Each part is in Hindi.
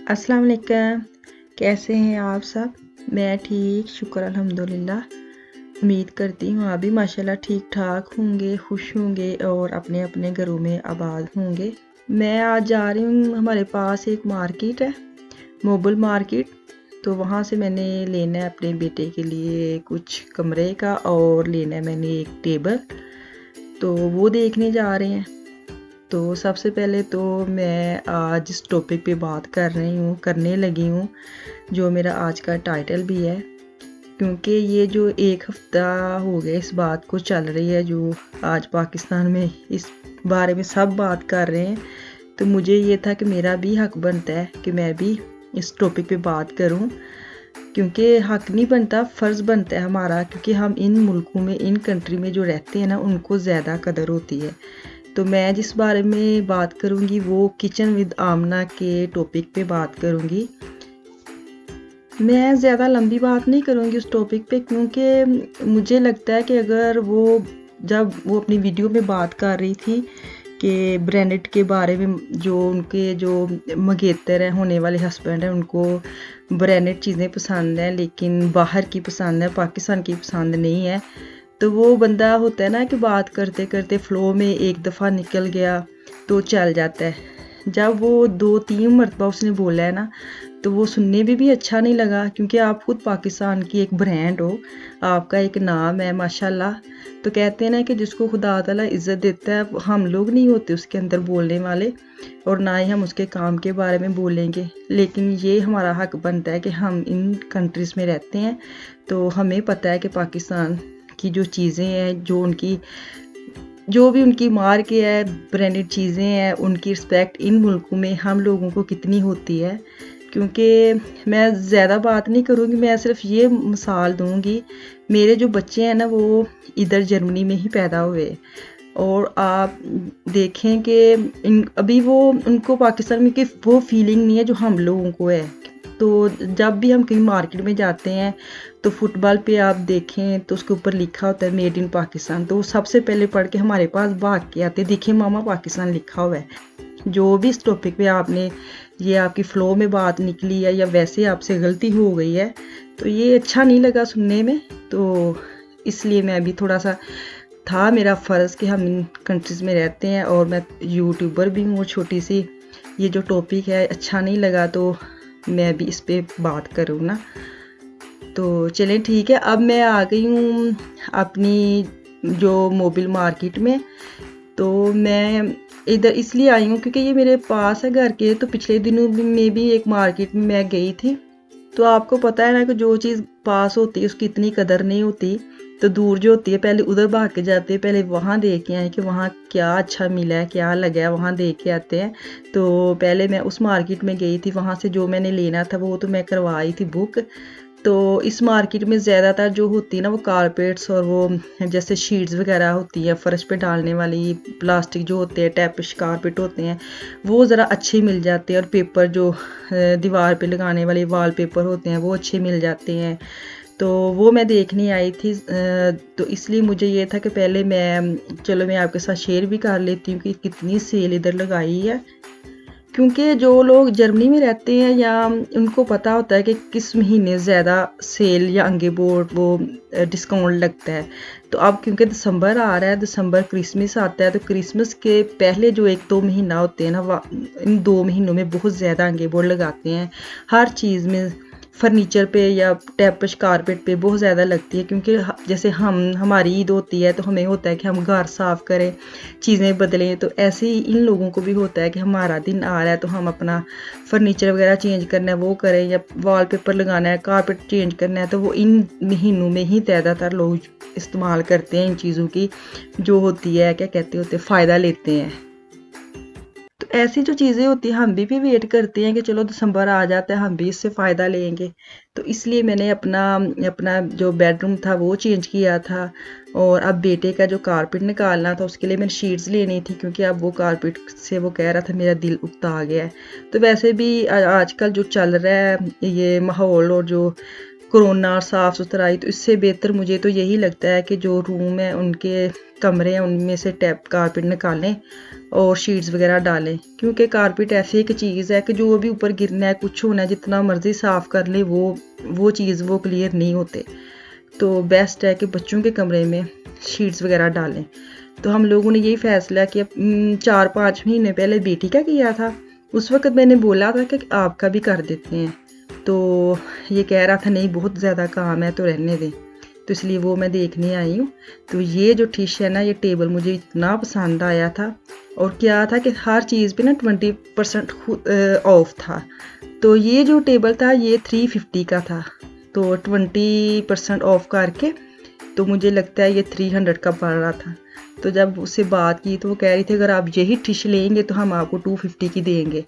अस्सलाम वालेकुम। कैसे हैं आप सब? मैं ठीक, शुक्र अल्हम्दुलिल्लाह। उम्मीद करती हूँ आप भी माशाल्लाह ठीक ठाक होंगे, खुश होंगे और अपने अपने घरों में आबाद होंगे। मैं आज जा रही हूँ, हमारे पास एक मार्केट है, मोबल मार्केट। तो वहाँ से मैंने लेना है अपने बेटे के लिए कुछ कमरे का और लेना है मैंने एक टेबल। तो वो देखने जा रहे हैं। तो सबसे पहले तो मैं आज इस टॉपिक पे बात करने लगी हूँ, जो मेरा आज का टाइटल भी है। क्योंकि ये जो एक हफ्ता हो गया इस बात को चल रही है, जो आज पाकिस्तान में इस बारे में सब बात कर रहे हैं, तो मुझे ये था कि मेरा भी हक बनता है कि मैं भी इस टॉपिक पे बात करूं। क्योंकि हक नहीं बनता, फ़र्ज़ बनता है हमारा, क्योंकि हम इन मुल्कों में, इन कंट्री में जो रहते हैं ना, उनको ज़्यादा कदर होती है। तो मैं जिस बारे में बात करूंगी वो किचन विद आमना के टॉपिक पे बात करूंगी। मैं ज़्यादा लंबी बात नहीं करूंगी उस टॉपिक पे, क्योंकि मुझे लगता है कि अगर जब वो अपनी वीडियो में बात कर रही थी कि ब्रांडेड के बारे में, जो उनके जो मंगेतर हैं, होने वाले हस्बैंड हैं, उनको ब्रांडेड चीज़ें पसंद हैं लेकिन बाहर की पसंद है, पाकिस्तान की पसंद नहीं है। तो वो बंदा होता है ना कि बात करते करते फ़्लो में एक दफ़ा निकल गया तो चल जाता है। जब वो 2-3 मरतबा उसने बोला है ना, तो वो सुनने में भी अच्छा नहीं लगा, क्योंकि आप खुद पाकिस्तान की एक ब्रांड हो, आपका एक नाम है माशाल्लाह। तो कहते हैं ना कि जिसको खुदा ताला इज़्ज़त देता है, हम लोग नहीं होते उसके अंदर बोलने वाले, और ना ही हम उसके काम के बारे में बोलेंगे। लेकिन ये हमारा हक बनता है कि हम इन कंट्रीज़ में रहते हैं, तो हमें पता है कि पाकिस्तान की जो चीज़ें हैं, जो भी उनकी मार्क है, ब्रांडेड चीज़ें हैं, उनकी रिस्पेक्ट इन मुल्कों में हम लोगों को कितनी होती है। क्योंकि मैं ज़्यादा बात नहीं करूँगी, मैं सिर्फ ये मिसाल दूँगी। मेरे जो बच्चे हैं ना, वो इधर जर्मनी में ही पैदा हुए, और आप देखें कि अभी वो उनको पाकिस्तान में की वो फीलिंग नहीं है जो हम लोगों को है। तो जब भी हम कहीं मार्केट में जाते हैं तो फुटबॉल पे आप देखें तो उसके ऊपर लिखा होता है मेड इन पाकिस्तान, तो वो सबसे पहले पढ़ के हमारे पास भाग के आते, देखें मामा पाकिस्तान लिखा हुआ है। जो भी इस टॉपिक पे आपने, ये आपकी फ़्लो में बात निकली है या वैसे आपसे गलती हो गई है, तो ये अच्छा नहीं लगा सुनने में। तो इसलिए मैं भी थोड़ा सा, था मेरा फ़र्ज़ कि हम इन कंट्रीज़ में रहते हैं और मैं यूट्यूबर भी हूँ छोटी सी। ये जो टॉपिक है अच्छा नहीं लगा तो मैं भी इस पे बात करूँ ना। तो चलें ठीक है, अब मैं आ गई हूँ अपनी जो मोबिल मार्केट में। तो मैं इधर इसलिए आई हूँ क्योंकि ये मेरे पास है घर के। तो पिछले दिनों में भी एक मार्केट में मैं गई थी। तो आपको पता है ना कि जो चीज़ पास होती है उसकी इतनी कदर नहीं होती, तो दूर जो होती है पहले उधर भाग के जाते हैं, पहले वहाँ देख के आए कि वहाँ क्या अच्छा मिला है, क्या लगा है, वहाँ देख के आते हैं। तो पहले मैं उस मार्केट में गई थी, वहाँ से जो मैंने लेना था वो तो मैं करवाई थी बुक। तो इस मार्केट में ज़्यादातर जो होती है ना, वो कारपेट्स और वो जैसे शीट्स वगैरह होती है फर्श पे डालने वाली, प्लास्टिक जो होते हैं, टैपिश कारपेट होते हैं, वो ज़रा अच्छे मिल जाते हैं। और पेपर जो दीवार पे लगाने वाले वॉल पेपर होते हैं वो अच्छे मिल जाते हैं। तो वो मैं देखने आई थी, तो इसलिए मुझे ये था कि पहले चलो मैं आपके साथ शेयर भी कर लेती हूँ कि कितनी सेल इधर लगाई है। क्योंकि जो लोग जर्मनी में रहते हैं या उनको पता होता है कि किस महीने ज़्यादा सेल या आगे बोर्ड वो डिस्काउंट लगता है। तो अब क्योंकि दिसंबर आ रहा है, दिसंबर क्रिसमस आता है, तो क्रिसमस के पहले जो 1-2 महीना होते हैं ना, इन 2 महीनों में बहुत ज़्यादा आगे बोर्ड लगाते हैं हर चीज़ में। फर्नीचर पे या टैपिश कारपेट पे बहुत ज़्यादा लगती है, क्योंकि जैसे हमारी ईद होती है तो हमें होता है कि हम घर साफ़ करें, चीज़ें बदलें। तो ऐसे ही इन लोगों को भी होता है कि हमारा दिन आ रहा है तो हम अपना फर्नीचर वगैरह चेंज करना है वो करें, या वॉलपेपर लगाना है, कारपेट चेंज करना है। तो वो इन महीनों में ही ज़्यादातर लोग इस्तेमाल करते हैं इन चीज़ों की, जो होती है क्या कहते होते फ़ायदा लेते हैं। तो ऐसी जो चीज़ें होती हैं हम भी वेट करते हैं कि चलो दिसंबर आ जाता है, हम भी इससे फ़ायदा लेंगे। तो इसलिए मैंने अपना अपना जो बेडरूम था वो चेंज किया था। और अब बेटे का जो कारपेट निकालना था उसके लिए मैंने शीट्स लेनी थी, क्योंकि अब वो कारपेट से वो कह रहा था मेरा दिल उकता गया है। तो वैसे भी आजकल जो चल रहा है ये माहौल और जो कोरोना और साफ़ सुथराई, तो इससे बेहतर मुझे तो यही लगता है कि जो रूम है, उनके कमरे हैं, उनमें से टैप कारपेट निकालें और शीट्स वगैरह डालें, क्योंकि कारपेट ऐसी एक चीज़ है कि जो भी ऊपर गिरना है कुछ होना है जितना मर्ज़ी साफ़ कर ले वो चीज़ वो क्लियर नहीं होते। तो बेस्ट है कि बच्चों के कमरे में शीट्स वगैरह डालें। तो हम लोगों ने यही फ़ैसला किया 4-5 महीने पहले बेटी का किया था। उस वक़्त मैंने बोला था कि आपका भी कर देते हैं, तो ये कह रहा था नहीं बहुत ज़्यादा काम है तो रहने दें, तो इसलिए वो मैं देखने आई हूँ। तो ये जो डिश है ना, ये टेबल मुझे इतना पसंद आया था, और क्या था कि हर चीज़ पे ना 20% ऑफ था। तो ये जो टेबल था ये 350 का था, तो 20% ऑफ करके तो मुझे लगता है ये 300 का पड़ रहा था। तो जब उससे बात की तो वो कह रही थी अगर आप यही डिश लेंगे तो हम आपको 250 की देंगे।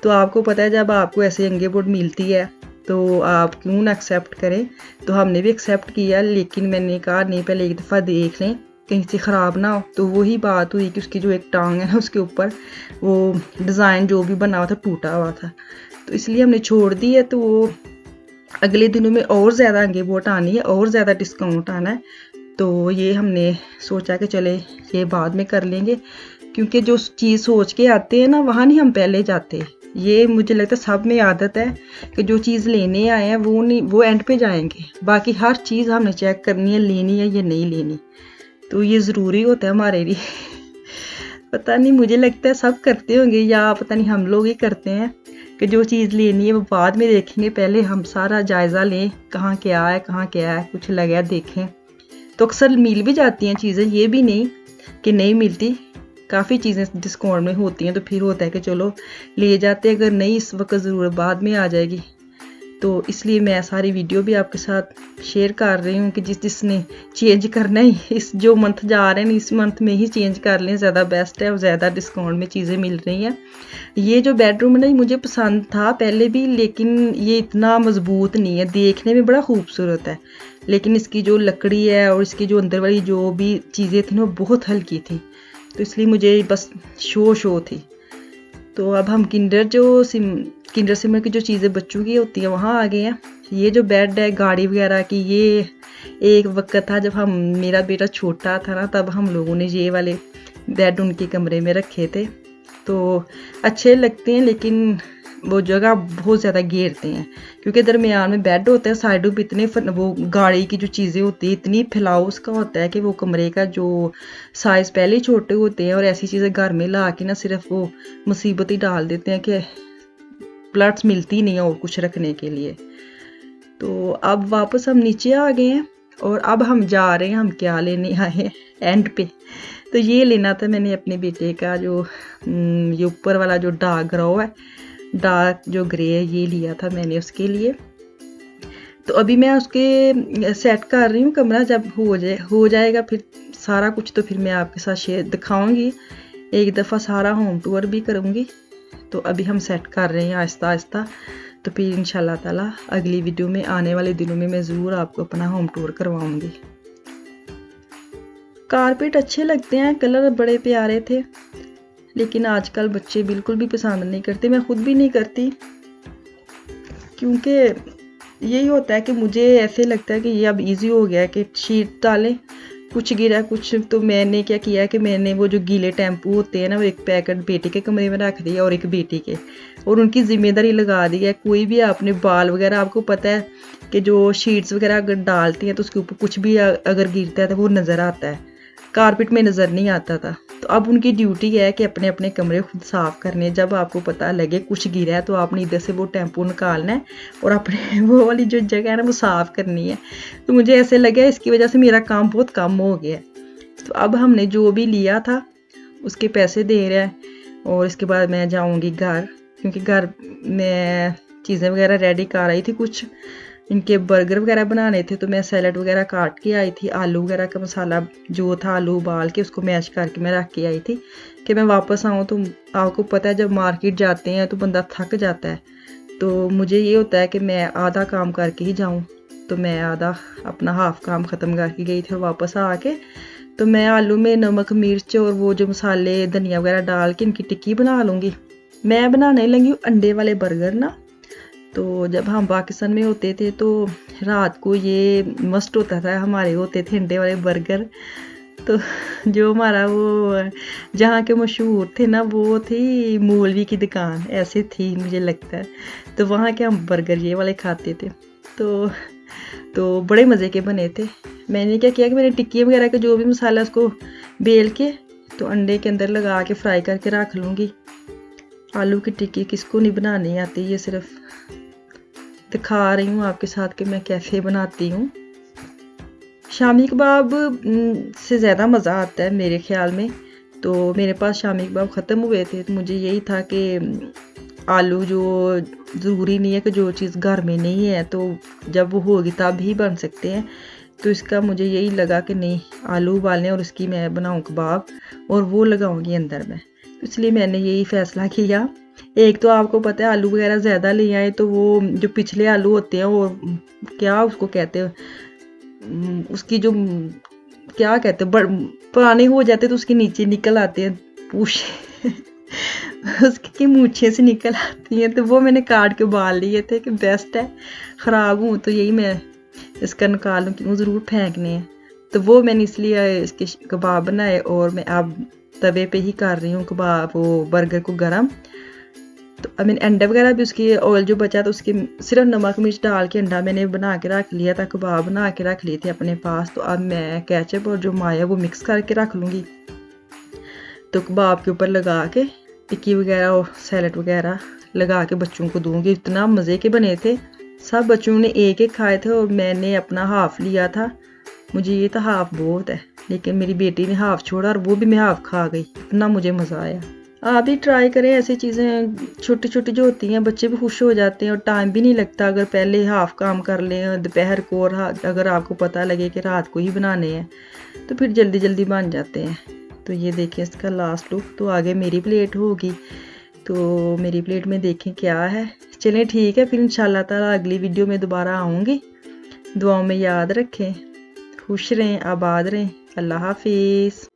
तो आपको पता है जब आपको ऐसे अंगे बोर्ड मिलती है तो आप क्यों ना एक्सेप्ट करें। तो हमने भी एक्सेप्ट किया, लेकिन मैंने कहा नहीं पहले एक दफ़ा देख लें कहीं से ख़राब ना हो। तो वही बात हुई कि उसकी जो एक टांग है ना उसके ऊपर वो डिज़ाइन जो भी बना हुआ था टूटा हुआ था, तो इसलिए हमने छोड़ दी है। तो वो अगले दिनों में और ज़्यादा अंगे बोट आनी है और ज़्यादा डिस्काउंट आना है, तो ये हमने सोचा कि चले ये बाद में कर लेंगे, क्योंकि जो चीज़ सोच के आते हैं ना वहाँ नहीं हम पहले जाते। ये मुझे लगता है सब में आदत है कि जो चीज़ लेने आए हैं वो नहीं, वो एंड पे जाएंगे, बाकी हर चीज़ हमने चेक करनी है लेनी है या नहीं लेनी। तो ये ज़रूरी होता है हमारे लिए पता नहीं, मुझे लगता है सब करते होंगे या पता नहीं हम लोग ही करते हैं कि जो चीज़ लेनी है वो बाद में देखेंगे, पहले हम सारा जायज़ा लें कहाँ क्या है कुछ लगा देखें। तो अक्सर मिल भी जाती हैं चीज़ें, ये भी नहीं कि नहीं मिलती, काफ़ी चीज़ें डिस्काउंट में होती हैं, तो फिर होता है कि चलो ले जाते, अगर नहीं इस वक्त ज़रूरत बाद में आ जाएगी। तो इसलिए मैं सारी वीडियो भी आपके साथ शेयर कर रही हूँ कि जिसने चेंज करना है इस जो मंथ जा रहे हैं इस मंथ में ही चेंज कर लें, ज़्यादा बेस्ट है और ज़्यादा डिस्काउंट में चीज़ें मिल रही हैं। ये जो बेडरूम है ना मुझे पसंद था पहले भी, लेकिन ये इतना मज़बूत नहीं है, देखने में बड़ा खूबसूरत है लेकिन इसकी जो लकड़ी है और इसकी जो अंदर वाली जो भी चीज़ें थी ना वो बहुत हल्की थी, तो इसलिए मुझे बस शो थी। तो अब हम किंडर सिमर की जो चीज़ें बच्चों की होती हैं वहाँ आ गए हैं। ये जो बेड है गाड़ी वगैरह की, ये एक वक्त था जब मेरा बेटा छोटा था ना, तब हम लोगों ने ये वाले बेड उनके कमरे में रखे थे। तो अच्छे लगते हैं लेकिन वो जगह बहुत ज़्यादा घेरते हैं, क्योंकि दरमियान में बेड होता है, साइडों पे इतने वो गाड़ी की जो चीज़ें होती है इतनी फैलाव उसका होता है कि वो कमरे का जो साइज़ पहले ही छोटे होते हैं, और ऐसी चीज़ें घर में ला के ना सिर्फ वो मुसीबत ही डाल देते हैं कि प्लट्स मिलती नहीं है और कुछ रखने के लिए। तो अब वापस हम नीचे आ गए हैं और अब हम जा रहे हैं, हम क्या लेने आए हैं एंड पे। तो ये लेना था मैंने अपने बेटे का जो ये ऊपर वाला जो डार्क ग्रो है, डार्क जो ग्रे है, ये लिया था मैंने उसके लिए। तो अभी मैं उसके सेट कर रही हूँ कमरा, जब हो जाएगा फिर सारा कुछ तो फिर मैं आपके साथ शेयर दिखाऊंगी, एक दफ़ा सारा होम टूर भी करूँगी। तो अभी हम सेट कर रहे हैं आहिस्ता आहिस्ता, तो फिर इंशाल्लाह ताला अगली वीडियो में आने वाले दिनों में मैं ज़रूर आपको अपना होम टूर करवाऊँगी। कारपेट अच्छे लगते हैं, कलर बड़े प्यारे थे, लेकिन आजकल बच्चे बिल्कुल भी पसंद नहीं करते, मैं खुद भी नहीं करती, क्योंकि यही होता है कि मुझे ऐसे लगता है कि ये अब इजी हो गया है कि शीट डालें, कुछ गिरा कुछ। तो मैंने क्या किया कि मैंने वो जो गीले टैम्पू होते हैं ना, वो एक पैकेट बेटी के कमरे में रख दिया और एक बेटी के, और उनकी जिम्मेदारी लगा दी है। कोई भी आपने बाल वगैरह, आपको पता है कि जो शीट्स वगैरह अगर डालती हैं तो उसके ऊपर कुछ भी अगर गिरता है तो वो नज़र आता है, कारपेट में नज़र नहीं आता था। तो अब उनकी ड्यूटी है कि अपने अपने कमरे खुद साफ़ करने। जब आपको पता लगे कुछ गिरा है तो आपने इधर से वो टेम्पो निकालना है और अपने वो वाली जो जगह है ना वो साफ़ करनी है। तो मुझे ऐसे लगा इसकी वजह से मेरा काम बहुत कम हो गया। तो अब हमने जो भी लिया था उसके पैसे दे रहे हैं, और इसके बाद मैं जाऊँगी घर, क्योंकि घर में चीज़ें वगैरह रेडी कर आई थी, कुछ इनके बर्गर वगैरह बनाने थे। तो मैं सैलड वगैरह काट के आई थी, आलू वगैरह का मसाला जो था आलू उबाल के उसको मैश करके मैं रख के आई थी कि मैं वापस आऊँ। तो आपको पता है जब मार्केट जाते हैं तो बंदा थक जाता है, तो मुझे ये होता है कि मैं आधा काम करके ही जाऊँ। तो मैं आधा अपना हाफ काम ख़त्म करके गई थी, और वापस आके तो मैं आलू में नमक मिर्च और वो जो मसाले धनिया वगैरह डाल के इनकी टिक्की बना लूँगी। मैं बनाने लगी हूँ अंडे वाले बर्गर ना। तो जब हम पाकिस्तान में होते थे तो रात को ये मस्ट होता था, हमारे होते थे अंडे वाले बर्गर। तो जो हमारा वो जहाँ के मशहूर थे ना, वो थी मौलवी की दुकान, ऐसे थी मुझे लगता है। तो वहाँ के हम बर्गर ये वाले खाते थे। तो बड़े मज़े के बने थे। मैंने क्या किया कि मैंने टिक्की वगैरह का जो भी मसाला उसको बेल के तो अंडे के अंदर लगा के फ्राई करके रख लूँगी। आलू की टिक्की किसको नहीं बनानी आती, ये सिर्फ दिखा रही हूँ आपके साथ कि मैं कैसे बनाती हूँ। शामी कबाब से ज़्यादा मज़ा आता है मेरे ख़्याल में। तो मेरे पास शामी कबाब ख़त्म हुए थे, तो मुझे यही था कि आलू जो ज़रूरी नहीं है कि जो चीज़ घर में नहीं है तो जब वो होगी तब ही बन सकते हैं। तो इसका मुझे यही लगा कि नहीं, आलू उबालने और उसकी मैं बनाऊँ कबाब और वो लगाऊंगी अंदर में। इसलिए मैंने यही फ़ैसला किया। एक तो आपको पता है आलू वगैरह ज़्यादा ले आए तो वो जो पिछले आलू होते हैं वो क्या उसको कहते हैं, उसकी जो क्या कहते हैं पुराने हो जाते तो उसके नीचे निकल आते हैं पूछ उसकी मूछे से निकल आती हैं। तो वो मैंने काट के उबाल लिए थे कि बेस्ट है, ख़राब हूँ तो यही मैं इसका निकालूँ कि वो ज़रूर फेंकने हैं। तो वो मैंने इसलिए इसके कबाब बनाए और मैं अब तवे पे ही कर रही हूँ कबाब वो बर्गर को गरम। तो आई मीन अंडा वगैरह भी उसकी ऑयल जो बचा था उसके सिर्फ नमक मिर्च डाल के अंडा मैंने बना के रख लिया था, कबाब बना के रख लिए थे अपने पास। तो अब मैं केचप और जो माया वो मिक्स करके रख लूँगी। तो कबाब के ऊपर लगा के टिक्की वगैरह और सैलड वगैरह लगा के बच्चों को दूँगी। इतना मज़े के बने थे, सब बच्चों ने एक एक खाए थे और मैंने अपना हाफ़ लिया था। मुझे ये था हाफ़ बहुत है, लेकिन मेरी बेटी ने हाफ़ छोड़ा और वो भी मैं हाफ़ खा गई। इतना मुझे मज़ा आया। आप भी ट्राई करें, ऐसी चीज़ें छोटी छोटी जो होती हैं बच्चे भी खुश हो जाते हैं और टाइम भी नहीं लगता। अगर पहले हाफ़ काम कर लें दोपहर को और अगर आपको पता लगे कि रात को ही बनाने हैं तो फिर जल्दी जल्दी बन जाते हैं। तो ये देखें इसका लास्ट लुक। तो आगे मेरी प्लेट होगी, तो मेरी प्लेट में देखें क्या है। चलें ठीक है, फिर इंशाल्लाह ताला अगली वीडियो में दोबारा आऊँगी। दुआओं में याद रखें, खुश रहें, आबाद रहें। अल्लाह हाफिज़।